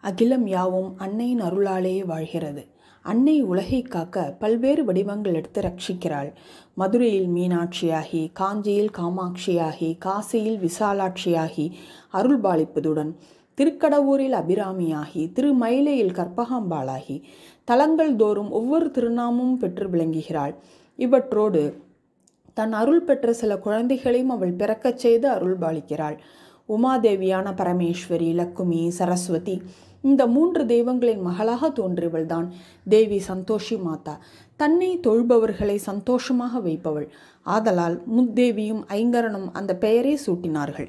அகிலம் யாவும் அன்னையின் அருளாலேயே வாழ்கிறது. அன்னை உலகை காக்க பல்வேறு வடிவங்கள் எடுத்து ரட்சிக்கிறாள். மதுரையில் மீனாட்சியாகி, காஞ்சியில் காமாட்சியாகி, காசியில் விசாலாட்சியாகி அருள்பாலிப்பதுடன் திருக்கடவூரில் அபிராமியாகி, திருமயிலையில் கற்பகாம்பாளாகி தலங்கள் தோறும் ஒவ்வொரு திருநாமமும் பெற்று விளங்குகிறாள். இவற்றோடு தன் அருள் பெற்ற சில குழந்தைகளையும் அவள் பிறக்கச் செய்து அருள்பாலிக்கிறாள். உமாதேவியான பரமேஸ்வரி, லக்குமி, சரஸ்வதி இந்த 3 தெய்வங்களின் மகளாக தோன்றியவள்தான் தேவி சந்தோஷி மாதா. தன்னை தொழுபவர்களை சந்தோஷமாக வைப்பவள். ஆதலால் முத்தேவியும் ஐங்கரனும் அந்த பெயரை சூட்டினார்கள்.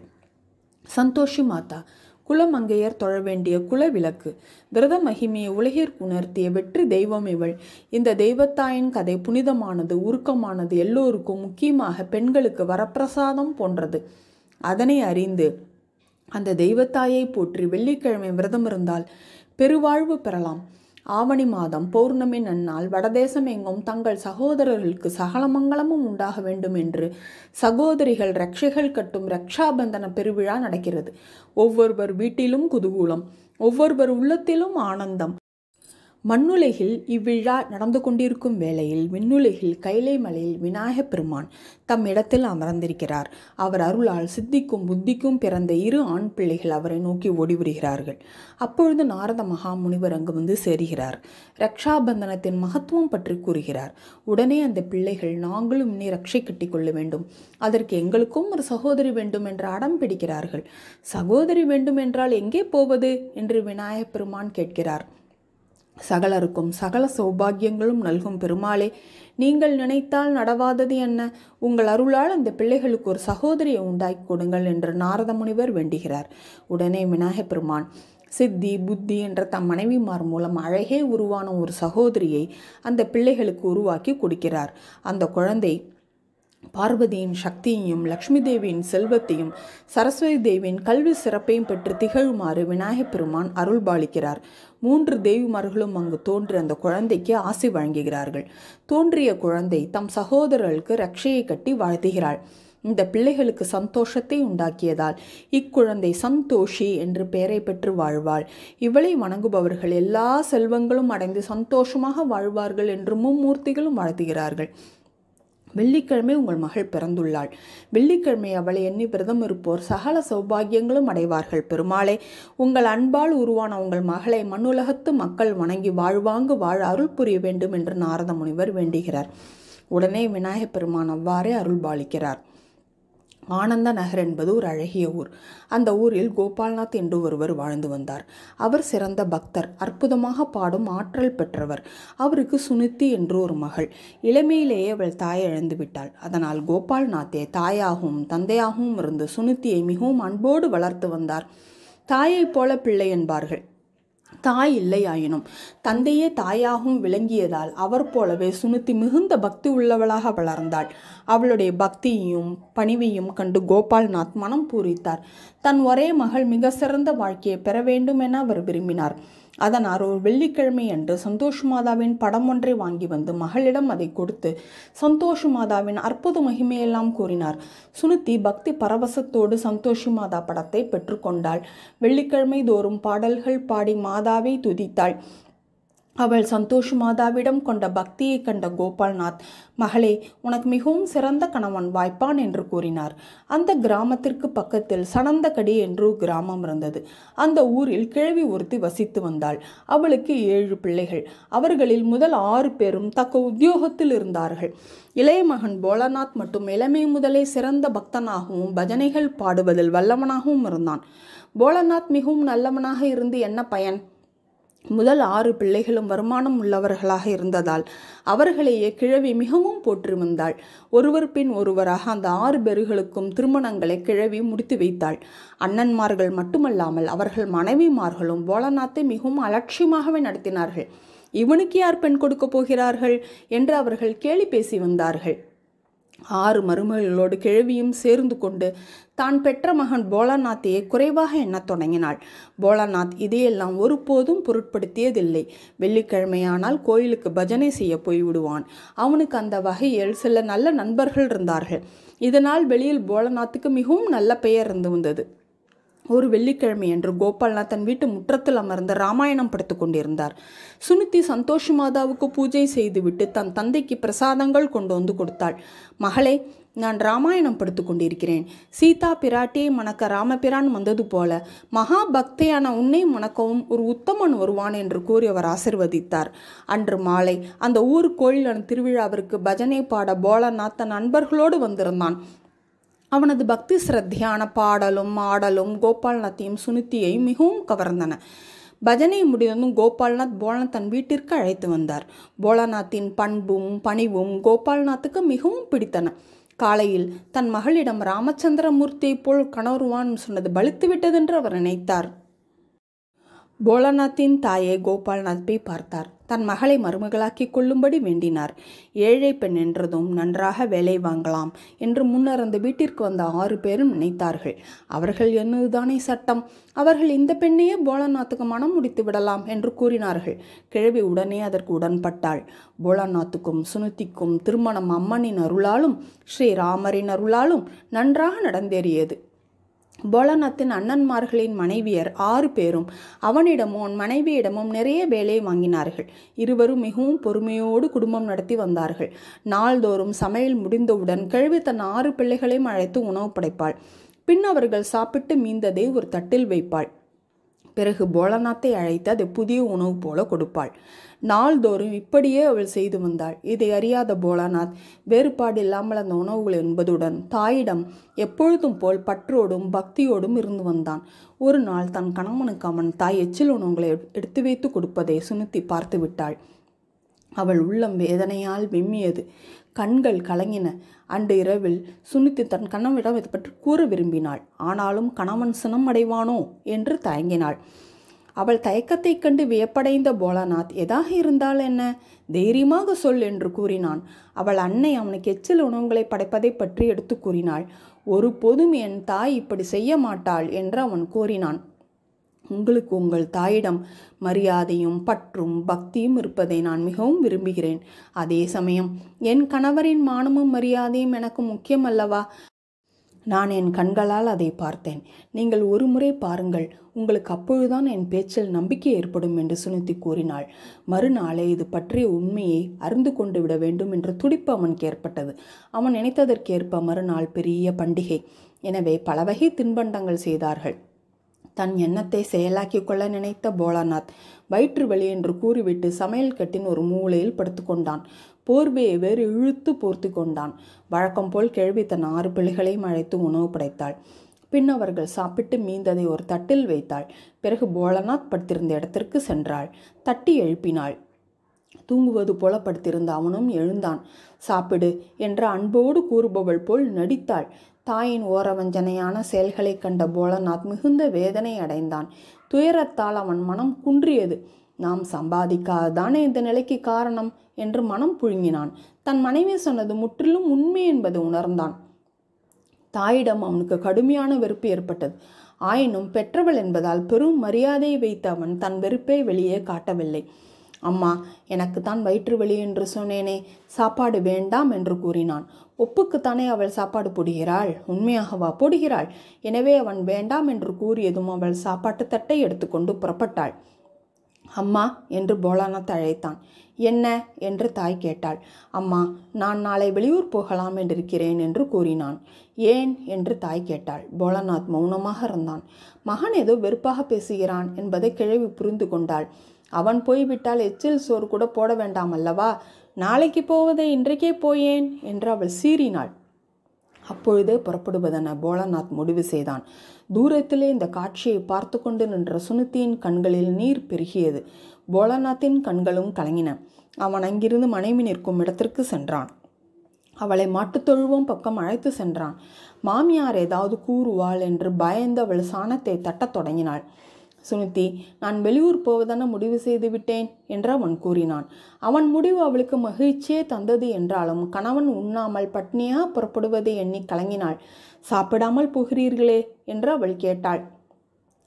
சந்தோஷி மாதா குலமங்கையர் தொழ வேண்டிய குலவிளக்கு. விரத மகிமையை உலகிற்கு உணர்த்திய வெற்றி தெய்வம் இவள். இந்த தெய்வத்தாயின் கதை புனிதமானது, உருக்கமானது, எல்லோருக்கும் முக்கியமாக பெண்களுக்கு வரப்பிரசாதம் போன்றது. அதனை அறிந்து அந்த தெய்வத்தாயை போற்றி வெள்ளிக்கிழமை விரதம் இருந்தால் பெருவாழ்வு பெறலாம். ஆவணி மாதம் பௌர்ணமி நன்னாள் வடதேசம் எங்கும் தங்கள் சகோதரர்களுக்கு சகல மங்களமும் உண்டாக வேண்டும் என்று சகோதரிகள் ரட்சைகள் கட்டும் ரக்ஷாபந்தன பெருவிழா நடக்கிறது. ஒவ்வொருவர் வீட்டிலும் குதூகூலம், ஒவ்வொருவர் உள்ளத்திலும் ஆனந்தம். மண்ணுலகில் இவ்விழா நடந்து கொண்டிருக்கும் வேளையில் விண்ணுலகில் கைலை மலையில் விநாயகப் பெருமான் தம் இடத்தில் அமர்ந்திருக்கிறார். அவர் அருளால் சித்திக்கும் புத்திக்கும் பிறந்த 2 ஆண் பிள்ளைகள் அவரை நோக்கி ஓடி வருகிறார்கள். அப்பொழுது நாரத மகா முனிவர் அங்கு வந்து சேருகிறார். ரக்ஷாபந்தனத்தின் மகத்துவம் பற்றி கூறுகிறார். உடனே அந்த பிள்ளைகள், நாங்களும் இனி ரக்ஷை கட்டி கொள்ள வேண்டும், அதற்கு எங்களுக்கும் ஒரு சகோதரி வேண்டும் என்று அடம் பிடிக்கிறார்கள். சகோதரி வேண்டும் என்றால் எங்கே போவது என்று விநாயகப் பெருமான் கேட்கிறார். சகலருக்கும் சகல சௌபாகியங்களும் நல்கும் பெருமாளே, நீங்கள் நினைத்தால் நடவாதது என்ன? உங்கள் அருளால் அந்த பிள்ளைகளுக்கு ஒரு சகோதரியை உண்டாக்கி கொடுங்கள் என்று நாரத முனிவர் வேண்டுகிறார். உடனே விநாயகப் பெருமான் சித்தி புத்தி என்ற தம் மனைவிமார் மூலம் அழகே உருவான ஒரு சகோதரியை அந்த பிள்ளைகளுக்கு உருவாக்கி கொடுக்கிறார். அந்த குழந்தை பார்வதியின் சக்தியையும் லக்ஷ்மி தேவியின் செல்வத்தையும் சரஸ்வதி தேவியின் கல்வி சிறப்பையும் பெற்று திகழுமாறு விநாயகப் பெருமான் அருள்பாலிக்கிறார். 3 தேவிமார்களும் அங்கு தோன்றி அந்த குழந்தைக்கு ஆசி வழங்குகிறார்கள். தோன்றிய குழந்தை தம் சகோதரர்களுக்கு ரட்சையை கட்டி வாழ்த்துகிறாள். இந்த பிள்ளைகளுக்கு சந்தோஷத்தை உண்டாக்கியதால் இக்குழந்தை சந்தோஷி என்று பெயரை பெற்று வாழ்வாள். இவளை வணங்குபவர்கள் எல்லா செல்வங்களும் அடைந்து சந்தோஷமாக வாழ்வார்கள் என்று மும்மூர்த்திகளும் வாழ்த்துகிறார்கள். வெள்ளிக்கிழமை உங்கள் மகள் பிறந்துள்ளாள். வெள்ளிக்கிழமை அவளை எண்ணி விரதம் இருப்போர் சகல சௌபாகியங்களும் அடைவார்கள். பெருமாளே, உங்கள் அன்பால் உருவான உங்கள் மகளை மண்ணுலகத்து மக்கள் வணங்கி வாழ்வாங்கு வாழ அருள் புரிய வேண்டும் என்று நாரத முனிவர் வேண்டுகிறார். உடனே விநாயகப் பெருமான் அவ்வாறே அருள்பாலிக்கிறார். ஆனந்த நகர் என்பது ஒரு அழகிய ஊர். அந்த ஊரில் கோபால்நாத் என்று ஒருவர் வாழ்ந்து வந்தார். அவர் சிறந்த பக்தர், அற்புதமாக பாடும் ஆற்றல் பெற்றவர். அவருக்கு சுனித்தி என்று ஒரு மகள். இளமையிலேயே அவள் தாயை இழந்து விட்டாள். அதனால் கோபால்நாத்தே தாயாகவும் தந்தையாகவும் இருந்து சுனித்தியை மிகவும் அன்போடு வளர்த்து வந்தார். தாயைப் போல பிள்ளை என்பார்கள். தாய் இல்லையாயினும் தந்தையே தாயாகவும் விளங்கியதால் அவர் போலவே சுனித்தி மிகுந்த பக்தி உள்ளவளாக வளர்ந்தாள். அவளுடைய பக்தியையும் பணிவையும் கண்டு கோபால்நாத் மனம் பூரித்தார். தன் ஒரே மகள் மிக சிறந்த வாழ்க்கையை பெற வேண்டும் என அவர் விரும்பினார். அதனால் ஒரு வெள்ளிக்கிழமை அன்று சந்தோஷ் மாதாவின் படம் ஒன்றை வாங்கி வந்து மகளிடம் அதை கொடுத்து சந்தோஷ் மாதாவின் அற்புத மகிமையெல்லாம் கூறினார். சுனித்தி பக்தி பரவசத்தோடு சந்தோஷி மாதா படத்தை பெற்றுக்கொண்டாள். வெள்ளிக்கிழமை தோறும் பாடல்கள் பாடி மாதாவை துதித்தாள். அவள் சந்தோஷ் மாதாவிடம் கொண்ட பக்தியை கண்ட கோபால்நாத், மகளே, உனக்கு மிகவும் சிறந்த கணவன் வாய்ப்பான் என்று கூறினார். அந்த கிராமத்திற்கு பக்கத்தில் சனந்தகடி என்று கிராமம் இருந்தது. அந்த ஊரில் கிழவி ஒருத்தி வசித்து வந்தாள். அவளுக்கு 7 பிள்ளைகள். அவர்களில் முதல் 6 பேரும் தக்க உத்தியோகத்தில் இருந்தார்கள். இளைய மகன் போலநாத் மட்டும் இளமை முதலே சிறந்த பக்தனாகவும் பஜனைகள் பாடுவதில் வல்லவனாகவும் இருந்தான். போலநாத் மிகவும் நல்லவனாக இருந்து என்ன பயன்? முதல் 6 பிள்ளைகளும் வருமானம் உள்ளவர்களாக இருந்ததால் அவர்களையே கிழவி மிகவும் போற்றி வந்தாள். ஒருவர் பின் ஒருவராக அந்த 6 பேர்களுக்கும் திருமணங்களை கிழவி முடித்து வைத்தாள். அண்ணன்மார்கள் மட்டுமல்லாமல் அவர்கள் மனைவிமார்களும் போலநாத்தை மிகவும் அலட்சியமாகவே நடத்தினார்கள். இவனுக்கு யார் பெண் கொடுக்க போகிறார்கள் என்று அவர்கள் கேலி பேசி வந்தார்கள். 6 மருமகளோடு கிழவியும் சேர்ந்து கொண்டு தான் பெற்ற மகன் போலநாத்தையே குறைவாக எண்ணத் தொடங்கினாள். போலநாத் இதையெல்லாம் ஒருபோதும் பொருட்படுத்தியதில்லை. வெள்ளிக்கிழமையானால் கோயிலுக்கு பஜனை செய்ய போய்விடுவான். அவனுக்கு அந்த வகையில் சில நல்ல நண்பர்கள் இருந்தார்கள். இதனால் வெளியில் போலநாத்துக்கு மிகவும் நல்ல பெயர் இருந்து வந்தது. ஒரு வெள்ளிக்கிழமையன்று கோபால்நாத் தன் வீட்டு முற்றத்தில் அமர்ந்து ராமாயணம் படித்து கொண்டிருந்தார். சுனிதி சந்தோஷ் மாதாவுக்கு பூஜை செய்துவிட்டு தன் தந்தைக்கு பிரசாதங்கள் கொண்டு வந்து கொடுத்தாள். மகளே, நான் ராமாயணம் படித்து கொண்டிருக்கிறேன். சீதா பிராட்டியை மணக்க ராமபிரான் வந்தது போல மகா பக்தியான உன்னை மணக்கவும் ஒரு உத்தமன் வருவான் என்று கூறி அவர் ஆசிர்வதித்தார். அன்று மாலை அந்த ஊர் கோயிலான திருவிழாவிற்கு பஜனை பாட போலநாத் தன் நண்பர்களோடு வந்திருந்தான். அவனது பக்தி சிரத்தியான பாடலும் ஆடலும் கோபால்நாத்தையும் சுனித்தியையும் மிகவும் கவர்ந்தன. பஜனை முடிந்ததும் கோபால்நாத் போலநாத் தன் வீட்டிற்கு அழைத்து வந்தார். போலநாத்தின் பண்பும் பணிவும் கோபால்நாத்துக்கு மிகவும் பிடித்தன. காலையில் தன் மகளிடம் ராமச்சந்திரமூர்த்தியைப் போல் கணவருவான் சொன்னது பலித்துவிட்டதென்று அவர் நினைத்தார். போலநாத்தின் தாயை கோபால்நாத் போய் பார்த்தார். தன் மகளை மருமகளாக்கி கொள்ளும்படி வேண்டினார். ஏழை பெண் என்றதும் நன்றாக வேலை வாங்கலாம் என்று முன்னர் அந்த வீட்டிற்கு வந்த 6 பேரும் நினைத்தார்கள். அவர்கள் என்னதுதானே சட்டம், அவர்கள் இந்த பெண்ணையே போலநாத்துக்கு மனம் முடித்து விடலாம் என்று கூறினார்கள். கிழவி உடனே அதற்கு உடன்பட்டாள். போலநாத்துக்கும் சுனிதிக்கும் திருமணம் அம்மனின் அருளாலும் ஸ்ரீராமரின் அருளாலும் நன்றாக நடந்தேறியது. போலநாத்தின் அண்ணன்மார்களின் மனைவியர் 6 பேரும் அவனிடமும் அவன் மனைவியிடமும் நிறைய வேலை வாங்கினார்கள். இருவரும் மிகவும் பொறுமையோடு குடும்பம் நடத்தி வந்தார்கள். நாள்தோறும் சமையல் முடிந்தவுடன் கிழவி தன் 6 பிள்ளைகளையும் அழைத்து உணவு படைப்பாள். பின் அவர்கள் சாப்பிட்டு மீந்ததை ஒரு தட்டில் வைப்பாள். பிறகு போலநாத்தை அழைத்து அதை புதிய உணவு போல கொடுப்பாள். நாள்தோறும் இப்படியே அவள் செய்து வந்தாள். இதை அறியாத போலநாத் வேறுபாடு இல்லாமல் அந்த உணவுகள் என்பதுடன் தாயிடம் எப்பொழுதும் போல் பற்றோடும் பக்தியோடும் இருந்து வந்தான். ஒரு நாள் தன் கணவனுக்கு அவன் தாய் எச்சில் உணவுகளை எடுத்து வைத்து கொடுப்பதை சுனிதி பார்த்து விட்டாள். அவள் உள்ளம் வேதனையால் வெம்மியது. கண்கள் கலங்கின. அன்று இரவில் சுனிதி தன் கணவனிடம் இதை பற்றி கூற விரும்பினாள். ஆனாலும் கணவன் சினம் அடைவானோ என்று தயங்கினாள். அவள் தயக்கத்தைக் கண்டு வியப்படைந்த போலநாத், எதாக இருந்தால் என்ன, தைரியமாக சொல் என்று கூறினான். அவள் அன்னை அவனுக்கு எச்சில் உணவுகளை படைப்பதை பற்றி எடுத்து கூறினாள். ஒருபோதும் என் தாய் இப்படி செய்ய மாட்டாள் என்று அவன் கூறினான். உங்களுக்கு உங்கள் தாயிடம் மரியாதையும் பற்றும் பக்தியும் இருப்பதை நான் மிகவும் விரும்புகிறேன். அதே சமயம் என் கணவரின் மானமும் மரியாதையும் எனக்கு முக்கியம் அல்லவா? நான் என் கண்களால் அதை பார்த்தேன். நீங்கள் ஒரு முறை பாருங்கள், உங்களுக்கு அப்பொழுதுதான் என் பேச்சில் நம்பிக்கை ஏற்படும் என்று சுனிதி கூறினாள். மறுநாளே இது பற்றிய உண்மையை அறிந்து கொண்டு விட வேண்டும் என்ற துடிப்பு அவனுக்கு ஏற்பட்டது. அவன் நினைத்ததற்கேற்ப மறுநாள் பெரிய பண்டிகை. எனவே பல வகை தின்பண்டங்கள் செய்தார்கள். தன் எண்ணத்தை செயலாக்கி கொள்ள நினைத்த போலநாத் வயிற்று வலி என்று கூறிவிட்டு சமையல் கட்டின் ஒரு மூலையில் படுத்து கொண்டான். போர்வையை வேறு இழுத்து போர்த்தி கொண்டான். வழக்கம் போல் கிழவி தன் 6 பிள்ளைகளையும் அழைத்து உணவு படைத்தாள். பின் அவர்கள் சாப்பிட்டு மீந்ததை ஒரு தட்டில் வைத்தாள். பிறகு போலநாத் படுத்திருந்த இடத்திற்கு சென்றாள். தட்டி எழுப்பினாள். தூங்குவது போல படுத்திருந்த அவனும் எழுந்தான். சாப்பிடு என்ற அன்போடு கூறுபவள் போல் நடித்தாள். தாயின் ஓரவஞ்சனையான செயல்களை கண்ட போலநாத் மிகுந்த வேதனை அடைந்தான். துயரத்தால் அவன் மனம் குன்றியது. நாம் சம்பாதிக்காததானே இந்த நிலைக்கு காரணம் என்று மனம் புழுங்கினான். தன் மனைவி சொன்னது முற்றிலும் உண்மை என்பதை உணர்ந்தான். தாயிடம் அவனுக்கு கடுமையான வெறுப்பு ஏற்பட்டது. ஆயினும் பெற்றவள் என்பதால் பெரும் மரியாதையை வைத்து அவன் தன் வெறுப்பை வெளியே காட்டவில்லை. அம்மா, எனக்கு தான் வயிற்று வலி என்று சொன்னேனே, சாப்பாடு வேண்டாம் என்று கூறினான். ஒப்புக்குத்தானே அவள் சாப்பாடு போடுகிறாள், உண்மையாகவா போடுகிறாள்? எனவே அவன் வேண்டாம் என்று கூறியதும் அவள் சாப்பாட்டு தட்டை எடுத்துக்கொண்டு புறப்பட்டாள். அம்மா என்று போலநாத் அழைத்தான். என்ன என்று தாய் கேட்டாள். அம்மா, நான் நாளை வெளியூர் போகலாம் என்றிருக்கிறேன் என்று கூறினான். ஏன் என்று தாய் கேட்டாள். போலநாத் மௌனமாக இருந்தான். மகன் ஏதோ வெறுப்பாக பேசுகிறான் என்பதை கிழவி புரிந்து கொண்டாள். அவன் போய்விட்டால் எச்சில் சோறு கூட போட வேண்டாம் அல்லவா? நாளைக்கு போவதை இன்றைக்கே போயேன் என்று அவள் சீறினாள். அப்பொழுதே புறப்படுவதென போலநாத் முடிவு செய்தான். தூரத்திலே இந்த காட்சியை பார்த்து கொண்டு நின்ற சுனிதியின் கண்களில் நீர் பெருகியது. போலநாத்தின் கண்களும் கலங்கின. அவன் அங்கிருந்து மனைவி நிற்கும் இடத்திற்கு சென்றான். அவளை மாட்டுத்தொழுவம் பக்கம் அழைத்து சென்றான். மாமியார் ஏதாவது கூறுவாள் என்று பயந்து அவள் சாணத்தை தட்டத் தொடங்கினாள். சுனிதி, நான் வெளியூர் போவதென முடிவு செய்து விட்டேன் என்று அவன் கூறினான். அவன் முடிவு அவளுக்கு மகிழ்ச்சியே தந்தது என்றாலும் கணவன் உண்ணாமல் பட்னியாக புறப்படுவதை எண்ணி கலங்கினாள். சாப்பிடாமல் போகிறீர்களே என்று அவள் கேட்டாள்.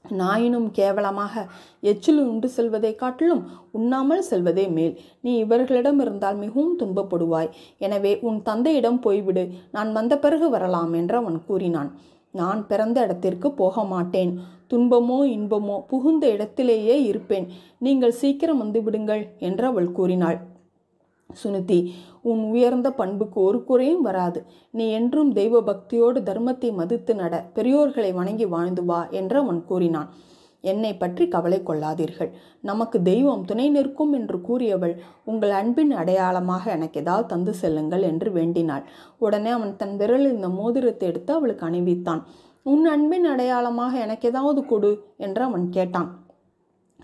நாயினும் கேவலமாக எச்சில் உண்டு செல்வதை காட்டிலும் உண்ணாமல் செல்வதே மேல். நீ இவர்களிடம் இருந்தால் மிகவும் துன்பப்படுவாய். எனவே உன் தந்தையிடம் போய்விடு, நான் வந்த பிறகு வரலாம் என்று அவன் கூறினான். நான் பிறந்த இடத்திற்கு போக மாட்டேன். துன்பமோ இன்பமோ புகுந்த இடத்திலேயே இருப்பேன். நீங்கள் சீக்கிரம் வந்து விடுங்கள் என்று அவள் கூறினாள். சுனிதி, உன் உயர்ந்த பண்புக்கு ஒரு குறையும் வராது. நீ என்றும் தெய்வ பக்தியோடு தர்மத்தை மதித்து நட, பெரியோர்களை வணங்கி வாழ்ந்து வா என்று அவன் கூறினான். என்னை பற்றி கவலை கொள்ளாதீர்கள், நமக்கு தெய்வம் துணை நிற்கும் என்று கூறியவள், உங்கள் அன்பின் அடையாளமாக எனக்கு ஏதாவது தந்து செல்லுங்கள் என்று வேண்டினாள். உடனே அவன் தன் விரலில் இந்த மோதிரத்தை எடுத்து அவளுக்கு அணிவித்தான். உன் அன்பின் அடையாளமாக எனக்கு ஏதாவது கொடு என்று அவன் கேட்டான்.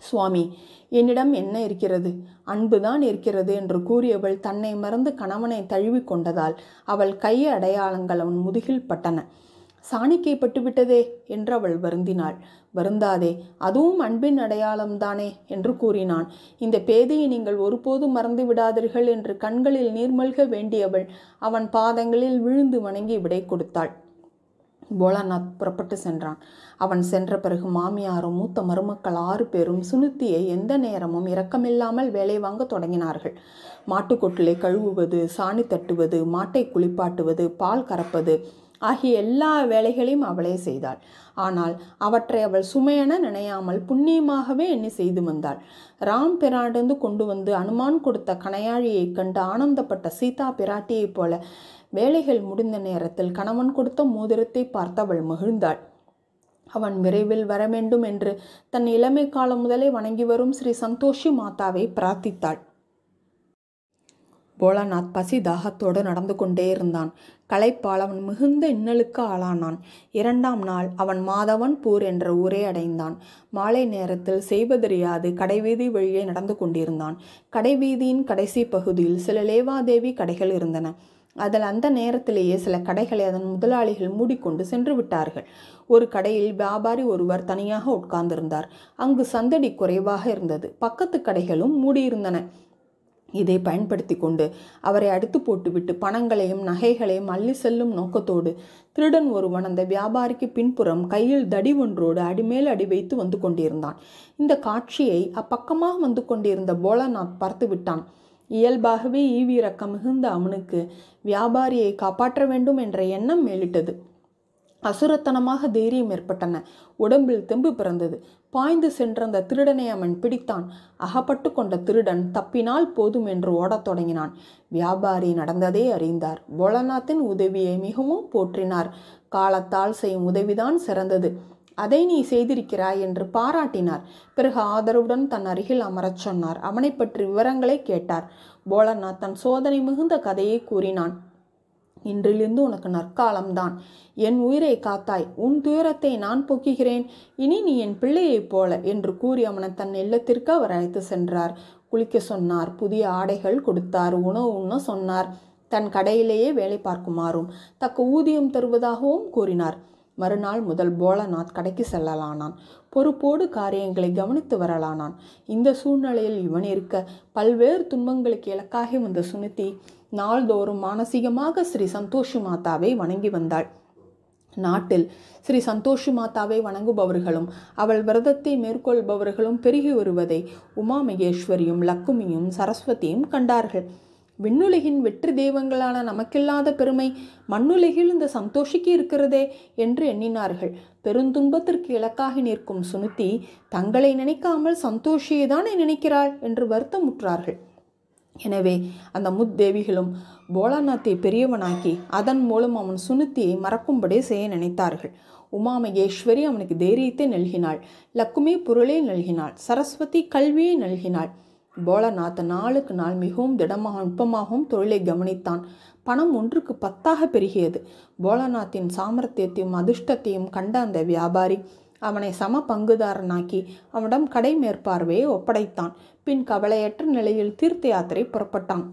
சுவாமி, என்னிடம் என்ன இருக்கிறது? அன்புதான் இருக்கிறது என்று கூறியவள் தன்னை மறந்து கணவனை தழுவி கொண்டதால் அவள் கை அடையாளங்கள் அவன் முதுகில் பட்டன. சாணிக்கை பட்டுவிட்டதே என்று அவள் வருந்தினாள். வருந்தாதே, அதுவும் அன்பின் அடையாளம்தானே என்று கூறினான். இந்த பேதையை நீங்கள் ஒருபோதும் மறந்து விடாதீர்கள் என்று கண்களில் நீர்மல்க வேண்டியவள் அவன் பாதங்களில் விழுந்து வணங்கி விடை கொடுத்தாள். போலாநாத் புறப்பட்டு சென்றான். அவன் சென்ற பிறகு மாமியாரும் மூத்த மருமக்கள் 6 பேரும் சுனித்தியை எந்த நேரமும் இரக்கமில்லாமல் வேலை வாங்க தொடங்கினார்கள். மாட்டுக்கொட்டிலை கழுவுவது, சாணி தட்டுவது, மாட்டை குளிப்பாட்டுவது, பால் கறப்பது ஆகிய எல்லா வேலைகளையும் அவளே செய்தாள். ஆனால் அவற்றை அவள் சுமையென நினையாமல் புண்ணியமாகவே எண்ணி செய்து வந்தாள். ராம் பிராண்டிருந்து கொண்டு வந்து அனுமான் கொடுத்த கணையாழியை கண்டு ஆனந்தப்பட்ட சீதா பிராட்டியைப் போல வேலைகள் முடிந்த நேரத்தில் கணவன் கொடுத்த மோதிரத்தை பார்த்து அவள் மகிழ்ந்தாள். அவன் விரைவில் வர வேண்டும் என்று தன் இளமை காலம் முதலே வணங்கி வரும் ஸ்ரீ சந்தோஷி மாதாவை பிரார்த்தித்தாள். போலாநாத் பசி தாகத்தோடு நடந்து கொண்டே இருந்தான். களைப்பால் அவன் மிகுந்த இன்னலுக்கு ஆளானான். 2ஆம் நாள் அவன் மாதவன்பூர் என்ற ஊரை அடைந்தான். மாலை நேரத்தில் செய்வதறியாது கடைவீதி வழியே நடந்து கொண்டிருந்தான். கடைவீதியின் கடைசி பகுதியில் சில லேவாதேவி கடைகள் இருந்தன. அதில் அந்த நேரத்திலேயே சில கடைகளை அதன் முதலாளிகள் மூடிக்கொண்டு சென்று விட்டார்கள். ஒரு கடையில் வியாபாரி ஒருவர் தனியாக உட்கார்ந்திருந்தார். அங்கு சந்தடி குறைவாக இருந்தது. பக்கத்து கடைகளும் மூடியிருந்தன. இதை பயன்படுத்தி கொண்டு அவரை அடித்து போட்டுவிட்டு பணங்களையும் நகைகளையும் அள்ளி செல்லும் நோக்கத்தோடு திருடன் ஒருவன் அந்த வியாபாரிக்கு பின்புறம் கையில் தடி ஒன்றோடு அடிமேல் அடி வைத்து வந்து கொண்டிருந்தான். இந்த காட்சியை அப்பக்கமாக வந்து கொண்டிருந்த போலாநாத் பார்த்து விட்டான். இயல்பாகவே ஈவிரக்கம் மிகுந்த அவனுக்கு வியாபாரியை காப்பாற்ற வேண்டும் என்ற எண்ணம் மேலிட்டது. அசுரத்தனமாக தைரியம் ஏற்பட்டன. உடம்பில் தெம்பு பிறந்தது. பாய்ந்து சென்ற அந்த திருடனை அவன் பிடித்தான். அகப்பட்டு கொண்ட திருடன் தப்பினால் போதும் என்று ஓடத் தொடங்கினான். வியாபாரி நடந்ததே அறிந்தார். போலாநாத்தின் உதவியை மிகவும் போற்றினார். காலத்தால் செய்யும் உதவிதான் சிறந்தது, அதை நீ செய்திருக்கிறாய் என்று பாராட்டினார். பிறகு ஆதரவுடன் தன் அருகில் அமரச் சொன்னார். அவனை பற்றி விவரங்களை கேட்டார். போலாநாத் தன் சோதனை மிகுந்த கதையை கூறினான். இன்றிலிருந்து உனக்கு நற்காலம்தான். என் உயிரை காத்தாய், உன் துயரத்தை நான் போக்குகிறேன். இனி நீ என் பிள்ளையைப் போல என்று கூறி அவனை தன் இல்லத்திற்கு அவர் அழைத்து சென்றார். குளிக்க சொன்னார். புதிய ஆடைகள் கொடுத்தார். உணவு உண்ண சொன்னார். தன் கடையிலேயே வேலை பார்க்குமாறும் தக்க ஊதியம் தருவதாகவும் கூறினார். மறுநாள் முதல் போலாநாத் கடைக்கு செல்லலானான். பொறுப்போடு காரியங்களை கவனித்து வரலானான். இந்த சூழ்நிலையில் இவன் இருக்க பல்வேறு துன்பங்களுக்கு இலக்காகி வந்த சுனிதி நாள்தோறும் மானசீகமாக ஸ்ரீ சந்தோஷி மாதாவை வணங்கி வந்தாள். நாட்டில் ஸ்ரீ சந்தோஷி மாதாவை வணங்குபவர்களும் அவள் விரதத்தை மேற்கொள்பவர்களும் பெருகி வருவதை உமா மகேஸ்வரியும் லக்குமியும் சரஸ்வதியும் கண்டார்கள். விண்ணுலகின் வெற்றி தெய்வங்களான நமக்கில்லாத பெருமை மண்ணுலகில் இந்த சந்தோஷிக்கு இருக்கிறதே என்று எண்ணினார்கள். பெருந்துன்பத்திற்கு இலக்காகி நிற்கும் சுனிதி தங்களை நினைக்காமல் சந்தோஷியை தானே நினைக்கிறாள் என்று வருத்தமுற்றார்கள். எனவே அந்த முத்தேவிகளும் போலாநாத்தை பெரியவனாக்கி அதன் மூலம் அவன் சுனித்தியை மறக்கும்படி செய்ய நினைத்தார்கள். உமா மகேஸ்வரி அவனுக்கு தைரியத்தை நல்கினாள். லக்குமி பொருளை நல்கினாள். சரஸ்வதி கல்வியை நல்கினாள். போலாநாத் நாளுக்கு நாள் மிகவும் திடமாக நுட்பமாகவும் தொழிலை கவனித்தான். பணம் 1க்கு 10ஆக பெருகியது. போலாநாத்தின் சாமர்த்தியத்தையும் அதிர்ஷ்டத்தையும் கண்ட அந்த வியாபாரி அவனை சம பங்குதாரனாக்கி அவனிடம் கடை மேற்பார்வையை ஒப்படைத்தான். பின் கவலையற்ற நிலையில் தீர்த்த யாத்திரை புறப்பட்டான்.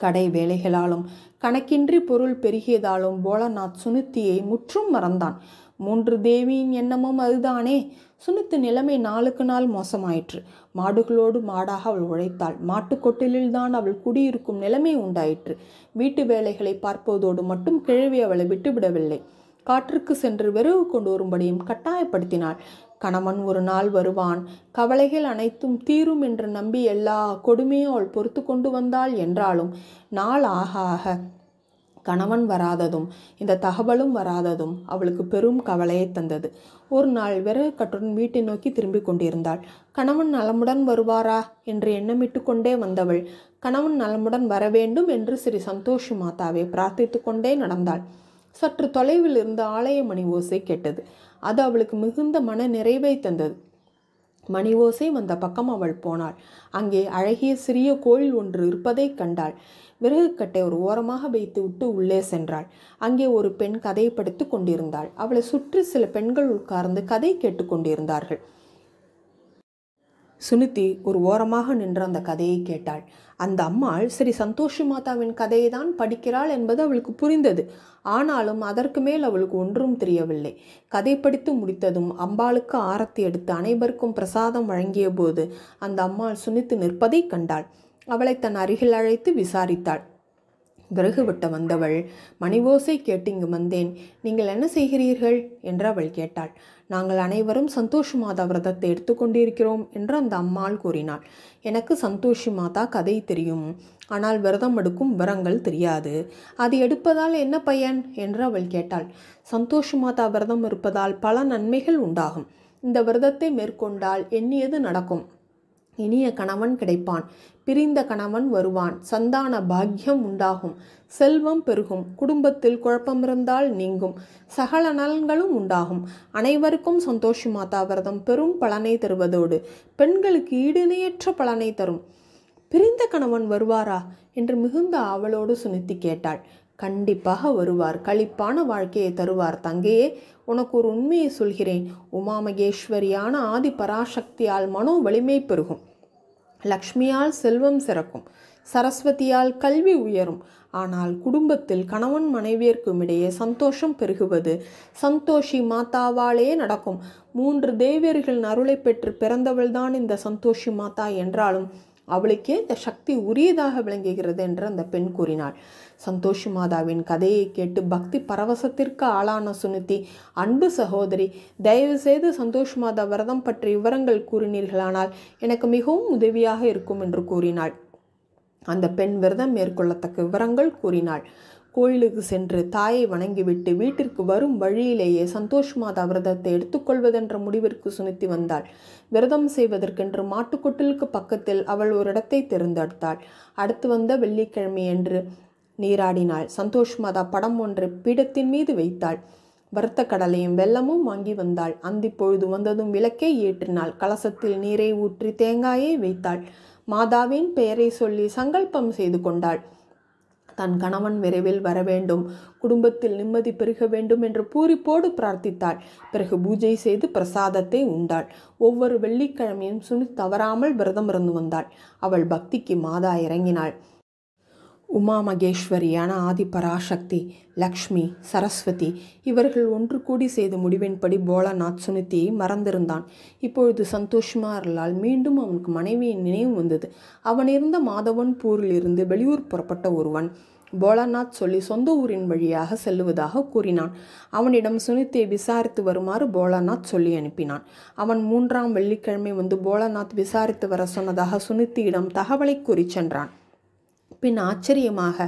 கடை வேலைகளாலும் கணக்கின்றி பொருள் பெருகியதாலும் போலாநாத் சுனித்தியை முற்றும் மறந்தான். 3 தேவியின் எண்ணமும் அதுதானே. சுனித்து நிலைமை நாளுக்கு நாள் மோசமாயிற்று. மாடுகளோடு மாடாக அவள் உழைத்தாள். மாட்டுக்கொட்டிலில்தான் அவள் குடியிருக்கும் நிலைமை உண்டாயிற்று. வீட்டு வேலைகளை பார்ப்பதோடு மட்டும் கிழவி அவளை விட்டுவிடவில்லை. காற்றுக்கு சென்று விறகு கொண்டு வரும்படியும் கட்டாயப்படுத்தினாள். கணவன் ஒரு நாள் வருவான், கவலைகள் அனைத்தும் தீரும் என்று நம்பி எல்லா கொடுமையும் அவள் பொறுத்து கொண்டு வந்தாள். என்றாலும் நாள் ஆக ஆக கணவன் வராததும் இந்த தகவலும் வராததும் அவளுக்கு பெரும் கவலையை தந்தது. ஒரு நாள் விறகு கட்டுடன் வீட்டை நோக்கி திரும்பிக் கொண்டிருந்தாள். கணவன் நலமுடன் வருவாரா என்று எண்ணமிட்டு கொண்டே வந்தவள் கணவன் நலமுடன் வரவேண்டும் என்று ஸ்ரீ சந்தோஷி மாதாவை பிரார்த்தித்து கொண்டே நடந்தாள். சற்று தொலைவில் இருந்து ஆலய மணி ஓசை கேட்டது. அது அவளுக்கு மிகுந்த மன நிறைவை தந்தது. மணி ஓசை வந்த பக்கம் அவள் போனாள். அங்கே அழகிய சிறிய கோயில் ஒன்று இருப்பதை கண்டாள். விறகு கட்டை ஒரு ஓரமாக வைத்து விட்டு உள்ளே சென்றாள். அங்கே ஒரு பெண் கதை படித்து கொண்டிருந்தாள். அவளை சுற்றி சில பெண்கள் உட்கார்ந்து கதை கேட்டுக்கொண்டிருந்தார்கள். சுனிதி ஒரு ஓரமாக நின்று அந்த கதையை கேட்டாள். அந்த அம்மாள் ஸ்ரீ சந்தோஷி மாதாவின் கதையை தான் படிக்கிறாள் என்பது அவளுக்கு புரிந்தது. ஆனாலும் அதற்கு மேல் அவளுக்கு ஒன்றும் தெரியவில்லை. கதை படித்து முடித்ததும் அம்பாளுக்கு ஆரத்தி எடுத்து அனைவருக்கும் பிரசாதம் வழங்கிய போது அந்த அம்மாள் சுனித்து நிற்பதை கண்டாள். அவளை தன் அருகில் அழைத்து விசாரித்தாள். விறகு வெட்ட வந்தவள், மணி ஓசை கேட்டு இங்கு வந்தேன், நீங்கள் என்ன செய்கிறீர்கள் என்று அவள் கேட்டாள். நாங்கள் அனைவரும் சந்தோஷி மாதா விரதத்தை எடுத்துக்கொண்டிருக்கிறோம் என்று அந்த அம்மாள் கூறினாள். எனக்கு சந்தோஷி மாதா கதை தெரியும், ஆனால் விரதம் எடுக்கும் விவரங்கள் தெரியாது. அது எடுப்பதால் என்ன பயன் என்று அவள் கேட்டாள். சந்தோஷி மாதா விரதம் இருப்பதால் பல நன்மைகள் உண்டாகும். இந்த விரதத்தை மேற்கொண்டால் எண்ணியது நடக்கும். இனிய கணவன் கிடைப்பான், பிரிந்த கணவன் வருவான், சந்தான பாக்கியம் உண்டாகும், செல்வம் பெருகும், குடும்பத்தில் குழப்பம் இருந்தால் நீங்கும், சகல நலன்களும் உண்டாகும். அனைவருக்கும் சந்தோஷி மாதா விரதம் பெரும் பலனை தருவதோடு பெண்களுக்கு ஈடிணையற்ற பலனை தரும். பிரிந்த கணவன் வருவாரா என்று மிகுந்த ஆவலோடு சுனித்தி கேட்டாள். கண்டிப்பாக வருவார், களிப்பான வாழ்க்கையை தருவார். தங்கையே, உனக்கு ஒரு உண்மையை சொல்கிறேன். உமாமகேஸ்வரியான ஆதி பராசக்தியால் மனோ வலிமை பெருகும், லக்ஷ்மியால் செல்வம் சிறக்கும், சரஸ்வதியால் கல்வி உயரும். ஆனால் குடும்பத்தில் கணவன் மனைவியர்க்கும் இடையே சந்தோஷம் பெருகுவது சந்தோஷி மாதாவாலே நடக்கும். 3 தேவியர்கள் அருளை பெற்று பிறந்தவள்தான் இந்த சந்தோஷி மாதா என்றாலும் அவளுக்கே இந்த சக்தி உரியதாக விளங்குகிறது என்று அந்த பெண் கூறினாள். சந்தோஷி மாதாவின் கதையை கேட்டு பக்தி பரவசத்திற்கு ஆளான சுனிதி, அன்பு சகோதரி, தயவு செய்து சந்தோஷி மாதா விரதம் பற்றி விவரங்கள் கூறினீர்களானால் எனக்கு மிகவும் உதவியாக இருக்கும் என்று கூறினாள். அந்த பெண் விரதம் மேற்கொள்ளத்தக்க விவரங்கள் கூறினாள். கோயிலுக்கு சென்று தாயை வணங்கிவிட்டு வீட்டிற்கு வரும் வழியிலேயே சந்தோஷ் மாதா விரதத்தை எடுத்துக்கொள்வதென்ற முடிவிற்கு சுனித்தி வந்தாள். விரதம் செய்வதற்கென்று மாட்டுக்கொட்டிலுக்கு பக்கத்தில் அவள் ஒரு இடத்தை தேர்ந்தெடுத்தாள். அடுத்து வந்த வெள்ளிக்கிழமையன்று நீராடினாள். சந்தோஷ் மாதா படம் ஒன்றை பீடத்தின் மீது வைத்தாள். வறுத்த கடலையும் வெல்லமும் வாங்கி வந்தாள். அந்தி பொழுது வந்ததும் விளக்கை ஏற்றினாள். கலசத்தில் நீரை ஊற்றி தேங்காயை வைத்தாள். மாதாவின் பெயரை சொல்லி சங்கல்பம் செய்து கொண்டாள். தன் கணவன் விரைவில் வர வேண்டும், குடும்பத்தில் நிம்மதி பெருக வேண்டும் என்று பூரிப்போடு பிரார்த்தித்தாள். பிறகு பூஜை செய்து பிரசாதத்தை உண்டாள். ஒவ்வொரு வெள்ளிக்கிழமையும் சுனித் தவறாமல் விரதம் இருந்து வந்தாள். அவள் பக்திக்கு மாதா இறங்கினாள். உமா மகேஸ்வரியான ஆதி பராசக்தி, லக்ஷ்மி, சரஸ்வதி இவர்கள் ஒன்று கூடி செய்த முடிவின்படி போலாநாத் சுனித்தியை மறந்திருந்தான். இப்பொழுது சந்தோஷமாரலால் மீண்டும் அவனுக்கு மனைவியின் நினைவு வந்தது. அவன் இருந்த மாதவன்பூரில் இருந்து வெளியூர் புறப்பட்ட ஒருவன் போலாநாத் சொல்லி சொந்த ஊரின் வழியாக செல்லுவதாக கூறினான். அவனிடம் சுனித்தியை விசாரித்து வருமாறு போலாநாத் சொல்லி அனுப்பினான். அவன் 3ஆம் வெள்ளிக்கிழமை வந்து போலாநாத் விசாரித்து வர சொன்னதாக சுனித்தியிடம் தகவலை கூறி சென்றான். பின் ஆச்சரியமாக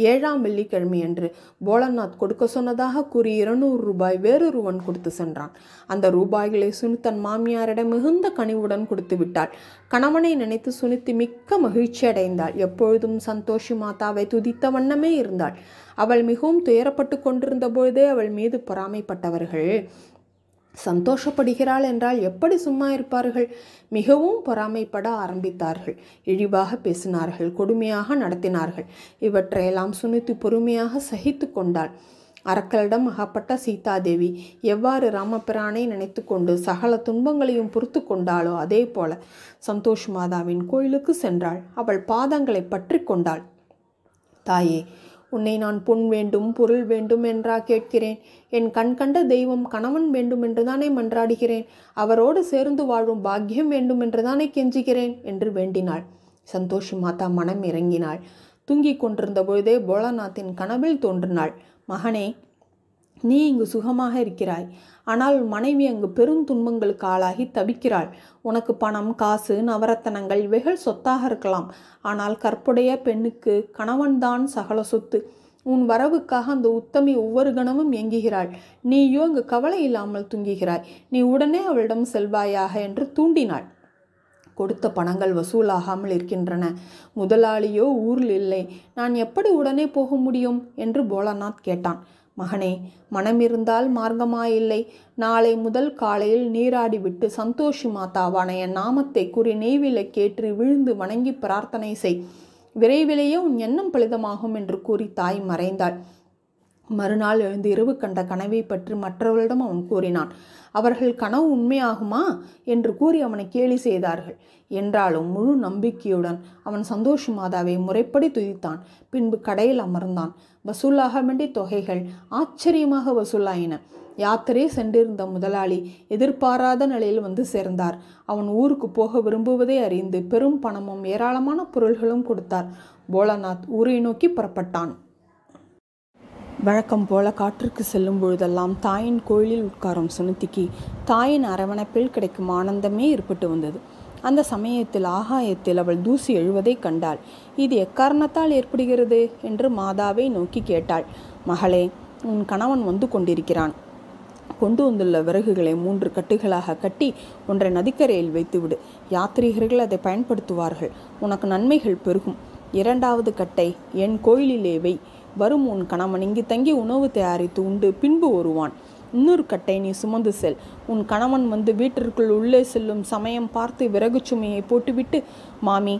7ஆம் வெள்ளிக்கிழமை அன்று போலாநாத் கொடுக்க சொன்னதாக கூறி 200 ரூபாய் வேறொருவன் கொடுத்து சென்றான். அந்த ரூபாய்களை சுனித் தன் மாமியாரிடம் மிகுந்த கனிவுடன் கொடுத்து விட்டாள். கணவனை நினைத்து சுனித்தி மிக்க மகிழ்ச்சி அடைந்தாள். எப்பொழுதும் சந்தோஷி மாதாவை துதித்த வண்ணமே இருந்தாள். அவள் மிகவும் துயரப்பட்டு கொண்டிருந்த பொழுதே அவள் மீது பொறாமைப்பட்டவர்கள் சந்தோஷப்படுகிறாள் என்றால் எப்படி சும்மா இருப்பார்கள்? மிகவும் பொறாமைப்பட ஆரம்பித்தார்கள். இழிவாக பேசினார்கள், கொடுமையாக நடத்தினார்கள். இவற்றையெல்லாம் சுனித்தி பொறுமையாக சகித்து கொண்டாள். அரக்கலிடம் அகப்பட்ட சீதாதேவி எவ்வாறு ராமபிரானை நினைத்து கொண்டு சகல துன்பங்களையும் பொறுத்து கொண்டாளோ அதே போல சந்தோஷ் மாதாவின் கோயிலுக்கு சென்றாள். அவள் பாதங்களை பற்றி கொண்டாள். தாயே, உன்னை நான் பொன் வேண்டும், பொருள் வேண்டும் என்றா கேட்கிறேன்? என் கண் கண்ட தெய்வம் கணவன் வேண்டும் என்றுதானே மன்றாடுகிறேன். அவரோடு சேர்ந்து வாழும் பாக்கியம் வேண்டும் என்றுதானே கெஞ்சுகிறேன் என்று வேண்டினாள். சந்தோஷி மாதா மனம் இறங்கினாள். தூங்கிக் கொண்டிருந்த பொழுதே போலாநாத்தின் கனவில் தோன்றினாள். மகனே, நீ இங்கு சுகமாக இருக்கிறாய். ஆனால் மனைவி அங்கு பெரும் துன்பங்களுக்கு ஆளாகி தவிக்கிறாள். உனக்கு பணம், காசு, நவரத்தனங்கள் இவைகள் சொத்தாக இருக்கலாம். ஆனால் கற்புடைய பெண்ணுக்கு கணவன்தான் சகல சொத்து. உன் வரவுக்காக அந்த உத்தமி ஒவ்வொரு கணமும் ஏங்குகிறாள். நீயோ இங்கு கவலை இல்லாமல் தூங்குகிறாய். நீ உடனே அவளிடம் செல்வாயாக என்று தூண்டினாள். கொடுத்த பணங்கள் வசூலாகாமல் இருக்கின்றன. முதலாளியோ ஊரில் இல்லை. நான் எப்படி உடனே போக முடியும் என்று போலநாத் கேட்டான். மகனே, மனமிருந்தால் மார்க்கமாயில்லை. நாளை முதல் காலையில் நீராடிவிட்டு சந்தோஷி மாதாவான என் நாமத்தை கூறி நெய்விளக்கேற்றி விழுந்து வணங்கி பிரார்த்தனை செய். விரைவிலேயே உன் எண்ணம் பலிதமாகும் என்று கூறி தாய் மறைந்தாள். மறுநாள் எழுந்து இரவு கண்ட கனவை பற்றி மற்றவர்களிடம் அவன் கூறினான். அவர்கள் கனவு உண்மையாகுமா என்று கூறி அவனை கேலி செய்தார்கள். என்றாலும் முழு நம்பிக்கையுடன் அவன் சந்தோஷி மாதாவை முறைப்படி துதித்தான். பின்பு கடையில் அமர்ந்தான். வசூலாக வேண்டிய தொகைகள் ஆச்சரியமாக வசூலாயின. யாத்திரை சென்றிருந்த முதலாளி எதிர்பாராத நிலையில் வந்து சேர்ந்தார். அவன் ஊருக்கு போக விரும்புவதை அறிந்து பெரும் பணமும் ஏராளமான பொருள்களும் கொடுத்தார். போலநாத் ஊரை நோக்கி புறப்பட்டான். வழக்கம் போல காற்றுக்கு செல்லும் பொழுதெல்லாம் தாயின் கோயிலில் உட்காரும் சுனிதிக்கு தாயின் அரவணைப்பில் கிடைக்கும் ஆனந்தமே ஏற்பட்டு வந்தது. அந்த சமயத்தில் ஆகாயத்தில் அவள் தூசி எழுவதை கண்டாள். இது எக்காரணத்தால் ஏற்படுகிறது என்று மாதாவை நோக்கி கேட்டாள். மகளே, உன் கணவன் வந்து கொண்டிருக்கிறான். கொண்டு வந்துள்ள விறகுகளை 3 கட்டுகளாக கட்டி ஒன்றை நதிக்கரையில் வைத்துவிடு. யாத்ரீகர்கள் அதை பயன்படுத்துவார்கள். உனக்கு நன்மைகள் பெருகும். 2வது கட்டை என் கோயிலிலே வை. வரும் உன் கணவன் இங்கு தங்கி உணவு தயாரித்து உண்டு பின்பு வருவான். இன்னொரு கட்டை நீ சுமந்து செல். உன் கணவன் வந்து வீட்டிற்குள் உள்ளே செல்லும் சமயம் பார்த்து விறகு சுமையை போட்டுவிட்டு, மாமி,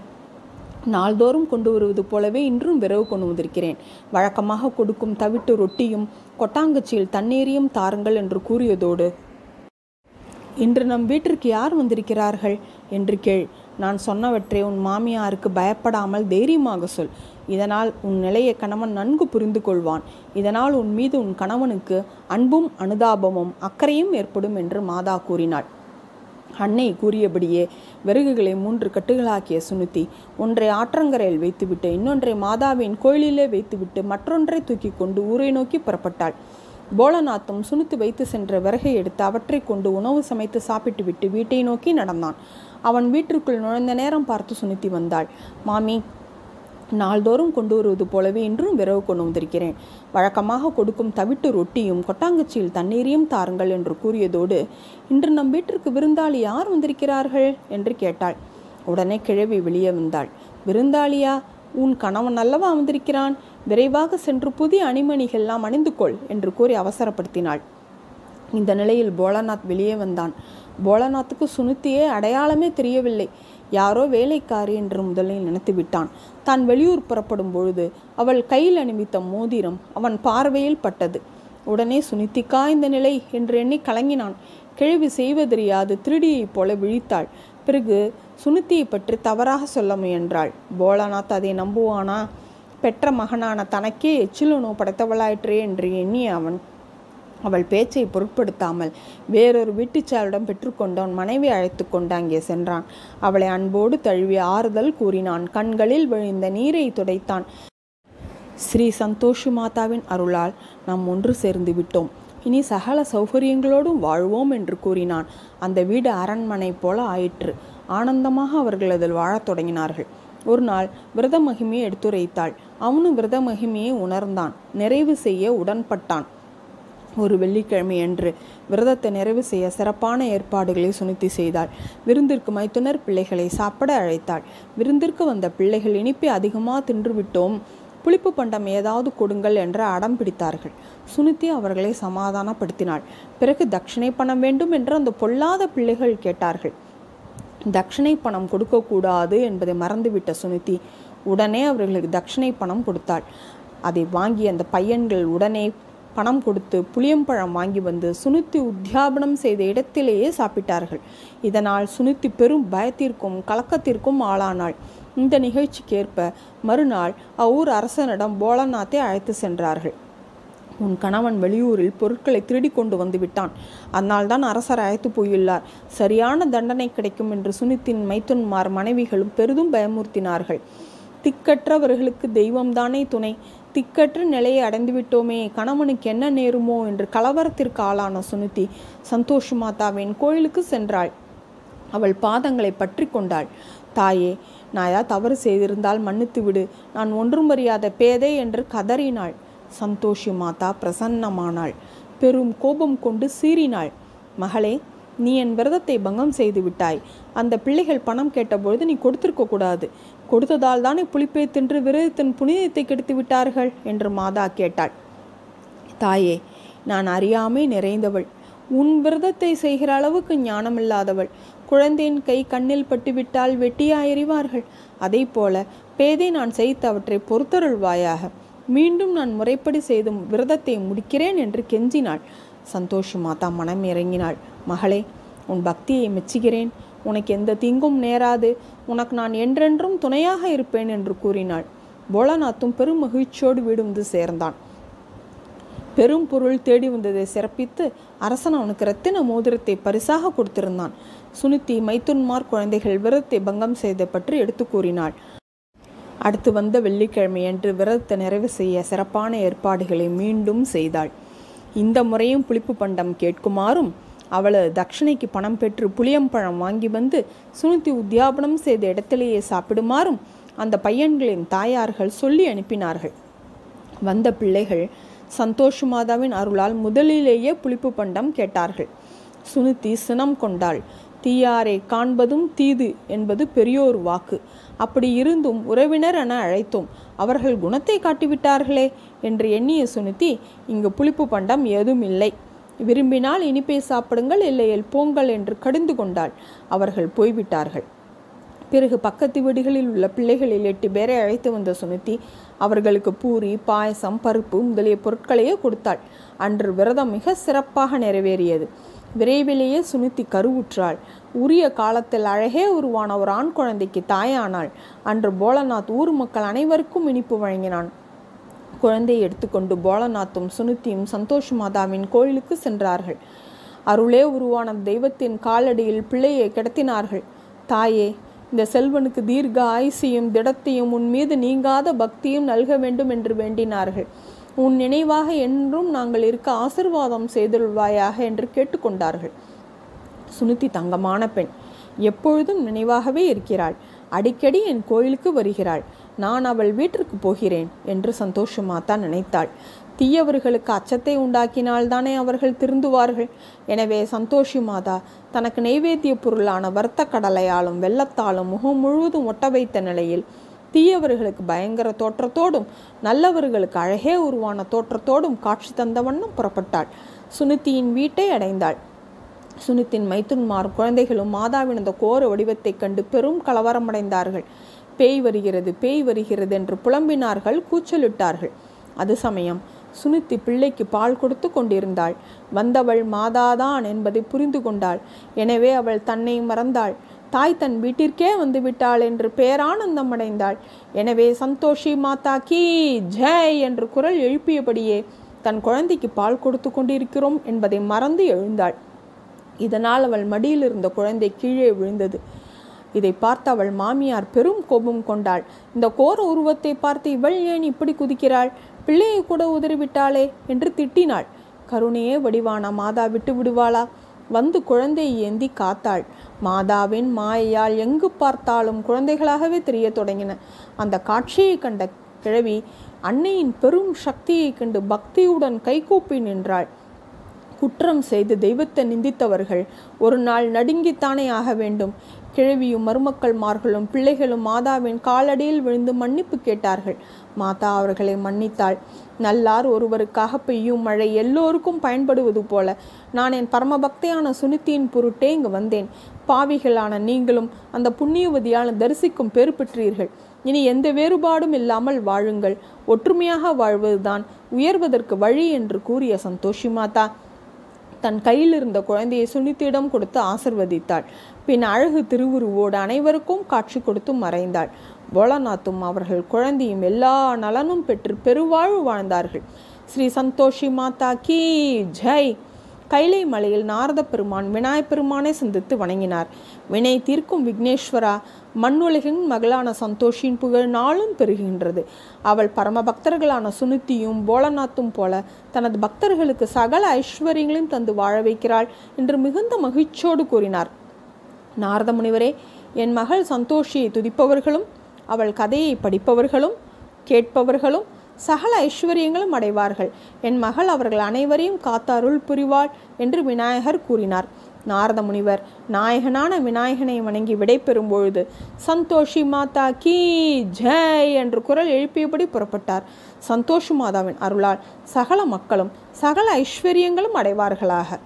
நாள்தோறும் கொண்டு வருவது போலவே இன்றும் விறகு கொண்டு வந்திருக்கிறேன். வழக்கமாக கொடுக்கும் தவிட்டு ரொட்டியும் கொட்டாங்கச்சியில் தண்ணீரையும் தாருங்கள் என்று கூறியதோடு, இன்று நம் வீட்டிற்கு யார் வந்திருக்கிறார்கள் என்று கேள். நான் சொன்னவற்றை உன் மாமியாருக்கு பயப்படாமல் தைரியமாக சொல். இதனால் உன் நிலையை கணவன் நன்கு புரிந்து கொள்வான். இதனால் உன் மீது உன் கணவனுக்கு அன்பும் அனுதாபமும் அக்கறையும் ஏற்படும் என்று மாதா கூறினாள். அன்னை கூறியபடியே விறகுகளை 3 கட்டுகளாக்கிய சுனிதி ஒன்றை ஆற்றங்கரையில் வைத்துவிட்டு இன்னொன்றை மாதாவின் கோயிலிலே வைத்துவிட்டு மற்றொன்றை தூக்கி கொண்டு ஊரை நோக்கி புறப்பட்டாள். போலநாத்தும் சுனித்து வைத்து சென்ற விறகை எடுத்து அவற்றை கொண்டு உணவு சமைத்து சாப்பிட்டு விட்டு வீட்டை நோக்கி நடந்தான். அவன் வீட்டிற்குள் நுழைந்த நேரம் பார்த்து சுனிதி வந்தாள். மாமி, நாள்தோறும் கொண்டு வருவது போலவே இன்றும் விறகு கொண்டு வந்திருக்கிறேன். வழக்கமாக கொடுக்கும் தவிட்டு ரொட்டியும் கொட்டாங்கச்சியில் தண்ணீரையும் தாருங்கள் என்று கூறியதோடு, இன்று நம் வீட்டிற்கு விருந்தாளி யார் வந்திருக்கிறார்கள் என்று கேட்டாள். உடனே கிழவி வெளியே வந்தாள். விருந்தாளியா? உன் கணவன் அல்லவா வந்திருக்கிறான். விரைவாக சென்று புதிய அணிமணிகள்லாம் அணிந்து கொள் என்று கூறி அவசரப்படுத்தினாள். இந்த நிலையில் போலநாத் வெளியே வந்தான். போலநாத்துக்கு சுனித்தியே அடையாளமே தெரியவில்லை. யாரோ வேலைக்காரி என்று முதலில் நினைத்து விட்டான். தான் வெளியூர் புறப்படும் பொழுது அவள் கையில் அணிவித்த மோதிரம் அவன் பார்வையில் பட்டது. உடனே சுனித்திக்கா இந்த நிலை என்று எண்ணி கலங்கினான். கிழவி செய்வதறியாது திருடியைப் போல விழித்தாள். பிறகு சுனித்தியை பற்றி தவறாக சொல்ல முயன்றாள். போலநாத் அதை நம்புவானா? பெற்ற மகனான தனக்கே எச்சிலுணவு படைத்தவளாயிற்றே என்று எண்ணிய அவள் பேச்சை பொருட்படுத்தாமல் வேறொரு வீட்டுச்சாரிடம் பெற்றுக்கொண்டவன் மனைவி அழைத்து கொண்டு அங்கே சென்றான். அவளை அன்போடு தழுவி ஆறுதல் கூறினான். கண்களில் விழுந்த நீரை துடைத்தான். ஸ்ரீ சந்தோஷி மாதாவின் அருளால் நாம் ஒன்று சேர்ந்து விட்டோம். இனி சகல சௌகரியங்களோடும் வாழ்வோம் என்று கூறினான். அந்த வீடு அரண்மனை போல ஆயிற்று. ஆனந்தமாக அவர்கள் அதில் வாழத் தொடங்கினார்கள். ஒரு நாள் விரத மகிமையை எடுத்துரைத்தாள். அவனும் விரத மகிமையை உணர்ந்தான். நிறைவு செய்ய உடன்பட்டான். ஒரு வெள்ளிக்கிழமை அன்று விரதத்தை நிறைவு செய்ய சிறப்பான ஏற்பாடுகளை சுனித்தி செய்தாள். விருந்திற்கு மைத்துனர் பிள்ளைகளை சாப்பிட அழைத்தாள். விருந்திற்கு வந்த பிள்ளைகள் இனிப்பை அதிகமாக தின்றுவிட்டோம், புளிப்பு பண்டம் ஏதாவது கொடுங்கள் என்று அடம் பிடித்தார்கள். சுனித்தி அவர்களை சமாதானப்படுத்தினாள். பிறகு தட்சிணை பணம் வேண்டும் என்று அந்த பொல்லாத பிள்ளைகள் கேட்டார்கள். தட்சிணை பணம் கொடுக்கக்கூடாது என்பதை மறந்துவிட்ட சுனித்தி உடனே அவர்களுக்கு தட்சிணை பணம் கொடுத்தாள். அதை வாங்கி அந்த பையன்கள் உடனே பணம் கொடுத்து புளியம்பழம் வாங்கி வந்து சுனித்தி உத்தியாபனம் செய்த இடத்திலேயே சாப்பிட்டார்கள். இதனால் சுனித்தி பெரும் பயத்திற்கும் கலக்கத்திற்கும் ஆளானாள். இந்த நிகழ்ச்சிக்கேற்ப மறுநாள் அவ்வூர் அரசனிடம் போலநாத்தை அழைத்து சென்றார்கள். உன் கணவன் வெளியூரில் பொருட்களை திருடி கொண்டு வந்து விட்டான். அதனால்தான் அரசர் அழைத்து போயுள்ளார். சரியான தண்டனை கிடைக்கும் என்று சுனித்தின் மைத்துன்மார் மனைவிகளும் பெரிதும் பயமுறுத்தினார்கள். திக்கற்றவர்களுக்கு தெய்வம்தானே துணை. திக்கற்ற நிலையை அடைந்துவிட்டோமே, கணவனுக்கு என்ன நேருமோ என்று கலவரத்திற்கு ஆளான சுனித்தி சந்தோஷி மாதாவின் கோயிலுக்கு சென்றாள். அவள் பாதங்களை பற்றி கொண்டாள். தாயே, நான் ஏதாவது தவறு செய்திருந்தால் மன்னித்து விடு. நான் ஒன்றும் அறியாத பேதை என்று கதறினாள். சந்தோஷி மாதா பிரசன்னமானாள். பெரும் கோபம் கொண்டு சீறினாள். மகளே, நீ என் விரதத்தை பங்கம் செய்து விட்டாய். அந்த பிள்ளைகள் பணம் கேட்டபொழுது நீ கொடுத்திருக்க கூடாது. கொடுத்ததால் தானே புளிப்பை தின்று விரதத்தின் புனிதத்தை கெடுத்து விட்டார்கள் என்று மாதா கேட்டாள். தாயே, நான் அறியாமை நிறைந்தவள். உன் விரதத்தை செய்கிற அளவுக்கு ஞானமில்லாதவள். குழந்தையின் கை கண்ணில் பட்டுவிட்டால் வெட்டியாயறிவார்கள். அதை போல பேதை நான் செய்தவற்றை பொறுத்தருள்வாயாக. மீண்டும் நான் முறைப்படி செய்து விரதத்தை முடிக்கிறேன் என்று கெஞ்சினாள். சந்தோஷி மாதா மனம் இறங்கினாள். மகளே, உன் பக்தியை மெச்சுகிறேன். உனக்கு எந்த தீங்கும் நேராது. உனக்கு நான் என்றென்றும் துணையாக இருப்பேன் என்று கூறினாள். போலநாத்தும் பெரும் மகிழ்ச்சியோடு வீடு வந்து சேர்ந்தான். பெரும் பொருள் தேடி வந்ததை சிறப்பித்து அரசன் அவனுக்கு இரத்தின மோதிரத்தை பரிசாக கொடுத்திருந்தான். சுனித்தி மைத்துன்மார் குழந்தைகள் விரதத்தை பங்கம் செய்த பற்றி எடுத்து கூறினாள். அடுத்து வந்த வெள்ளிக்கிழமையன்று விரதத்தை நிறைவு செய்ய சிறப்பான ஏற்பாடுகளை மீண்டும் செய்தாள். இந்த முறையும் புளிப்பு பண்டம் கேட்குமாறும் அவளது தட்சணைக்கு பணம் பெற்று புளியம்பழம் வாங்கி வந்து சுனித்தி உத்தியாபனம் செய்த இடத்திலேயே சாப்பிடுமாறும் அந்த பையன்களின் தாயார்கள் சொல்லி அனுப்பினார்கள். வந்த பிள்ளைகள் சந்தோஷி மாதாவின் அருளால் முதலிலேயே புளிப்பு பண்டம் கேட்டார்கள். சுனித்தி சினம் கொண்டாள். தீயாரை காண்பதும் தீது என்பது பெரியோர் வாக்கு. அப்படி இருந்தும் உறவினர் என அழைத்தோம், அவர்கள் குணத்தை காட்டிவிட்டார்களே என்று எண்ணிய சுனித்தி, இங்கு புளிப்பு பண்டம் ஏதும் இல்லை. விரும்பினால் இனிப்பை சாப்பிடுங்கள், இல்லையில் போங்கள் என்று கடிந்து கொண்டாள். அவர்கள் போய்விட்டார்கள். பிறகு பக்கத்து வீடுகளில் உள்ள பிள்ளைகளில் 8 பேரை அழைத்து வந்த சுனித்தி அவர்களுக்கு பூரி, பாயசம், பருப்பு முதலிய பொருட்களையே கொடுத்தாள். அன்று விரதம் மிக சிறப்பாக நிறைவேறியது. விரைவிலேயே சுனித்தி கருவுற்றாள். உரிய காலத்தில் அழகே உருவான ஒரு ஆண் குழந்தைக்கு தாயானாள். அன்று போலநாத் ஊர் மக்கள் அனைவருக்கும் இனிப்பு வழங்கினான். குழந்தையை எடுத்துக்கொண்டு போலநாத்தும் சுனித்தியும் சந்தோஷி மாதாவின் கோயிலுக்கு சென்றார்கள். அருளே உருவான தெய்வத்தின் காலடியில் பிள்ளையை கிடத்தினார்கள். தாயே, இந்த செல்வனுக்கு தீர்க்க ஆயுசையும் திடத்தையும் உன் மீது நீங்காத பக்தியும் நல்க வேண்டும் என்று வேண்டினார்கள். உன் நினைவாக என்றும் நாங்கள் இருக்க ஆசிர்வாதம் செய்துள்வாயாக என்று கேட்டுக்கொண்டார்கள். சுனித்தி தங்கமான பெண், எப்பொழுதும் நினைவாகவே இருக்கிறாள். அடிக்கடி என் கோயிலுக்கு வருகிறாள். நான் அவள் வீட்டிற்கு போகிறேன் என்று சந்தோஷி மாதா நினைத்தாள். தீயவர்களுக்கு அச்சத்தை உண்டாக்கினால்தானே அவர்கள் திருந்துவார்கள். எனவே சந்தோஷி மாதா தனக்கு நைவேத்திய பொருளான வறுத்த கடலையாலும் வெள்ளத்தாலும் முகம் முழுவதும் ஒட்ட வைத்த நிலையில் தீயவர்களுக்கு பயங்கர தோற்றத்தோடும் நல்லவர்களுக்கு அழகே உருவான தோற்றத்தோடும் காட்சி தந்த வண்ணம் புறப்பட்டாள். சுனித்தியின் வீட்டை அடைந்தாள். சுனித்தின் மைத்துன்மார் குழந்தைகளும் மாதாவின் அந்த கோர வடிவத்தை கண்டு பெரும் கலவரமடைந்தார்கள். பேய் வருகிறது, பேய் வருகிறது என்று புலம்பினார்கள், கூச்சலிட்டார்கள். அது சமயம் சுனித்தி பிள்ளைக்கு பால் கொடுத்து கொண்டிருந்தாள். வந்தவள் மாதாதான் என்பதை புரிந்து கொண்டாள். எனவே அவள் தன்னை மறந்தாள். தாய் தன் வீட்டிற்கே வந்து விட்டாள் என்று பேரானந்தம் அடைந்தாள். எனவே சந்தோஷி மாதா கீ ஜெய் என்று குரல் எழுப்பியபடியே தன் குழந்தைக்கு பால் கொடுத்து கொண்டிருக்கிறோம் என்பதை மறந்து எழுந்தாள். இதனால் அவள் மடியில் இருந்த குழந்தை கீழே விழுந்தது. இதை பார்த்து அவள் மாமியார் பெரும் கோபம் கொண்டாள். இந்த கோர உருவத்தை பார்த்து இவள் ஏன் இப்படி குதிக்கிறாள்? பிள்ளையை கூட உதறிவிட்டாளே என்று திட்டினாள். கருணையே வடிவான மாதா விட்டு விடுவாளா? வந்து குழந்தையை ஏந்தி காத்தாள். மாதாவின் மாயையால் எங்கு பார்த்தாலும் குழந்தைகளாகவே தெரிய தொடங்கின. அந்த காட்சியை கண்ட கிழவி அன்னையின் பெரும் சக்தியை கண்டு பக்தியுடன் கைகூப்பி நின்றாள். குற்றம் செய்து தெய்வத்தை நிந்தித்தவர்கள் ஒரு நாள் நடுங்கித்தானே ஆக வேண்டும். கிழவியும் மருமக்கள்மார்களும் பிள்ளைகளும் மாதாவின் காலடியில் விழுந்து மன்னிப்பு கேட்டார்கள். மாதா அவர்களை மன்னித்தாள். நல்லார் ஒருவருக்காக பெய்யும் மழை எல்லோருக்கும் பயன்படுவது போல நான் என் பரமபக்தியான சுனித்தியின் பொருட்டே இங்கு வந்தேன். பாவிகளான நீங்களும் அந்த புண்ணியவதியான தரிசிக்கும் பேறு பெற்றீர்கள். இனி எந்த வேறுபாடும் இல்லாமல் வாழுங்கள். ஒற்றுமையாக வாழ்வதுதான் உயர்வதற்கு வழி என்று கூறிய சந்தோஷி மாதா தன் கையில் இருந்த குழந்தையை சுனித்தியிடம் கொடுத்து ஆசிர்வதித்தாள். பின் அழகு திருவுருவோடு அனைவருக்கும் காட்சி கொடுத்து மறைந்தாள். போலநாத்தும் அவர்கள் குழந்தையும் எல்லா நலனும் பெற்று பெருவாழ்வு வாழ்ந்தார்கள். ஸ்ரீ சந்தோஷி மாதா கீ ஜெய். கைலை மலையில் நாரத பெருமான் விநாயகப் பெருமானை சந்தித்து வணங்கினார். வினை தீர்க்கும் விக்னேஸ்வரா, மண்ணுலகின் மகளான சந்தோஷின் புகழ் நாளும் பெருகின்றது. அவள் பரம பக்தர்களான சுனித்தியும் போலநாத்தும் போல தனது பக்தர்களுக்கு சகல ஐஸ்வர்யங்களையும் தந்து வாழ வைக்கிறாள் என்று மிகுந்த மகிழ்ச்சியோடு கூறினார். நாரத முனிவரே, என் மகள் சந்தோஷியை துதிப்பவர்களும் அவள் கதையை படிப்பவர்களும் கேட்பவர்களும் சகல ஐஸ்வர்யங்களும் அடைவார்கள். என் மகள் அவர்கள் அனைவரையும் காத்தருள் புரிவாள் என்று விநாயகர் கூறினார். நாரத முனிவர் நாயகனான விநாயகனை வணங்கி விடை பெறும் பொழுது சந்தோஷி மாதா கீ ஜெய் என்று குரல் எழுப்பியபடி புறப்பட்டார். சந்தோஷி மாதாவின் அருளால் சகல மக்களும் சகல ஐஸ்வர்யங்களும் அடைவார்களாக.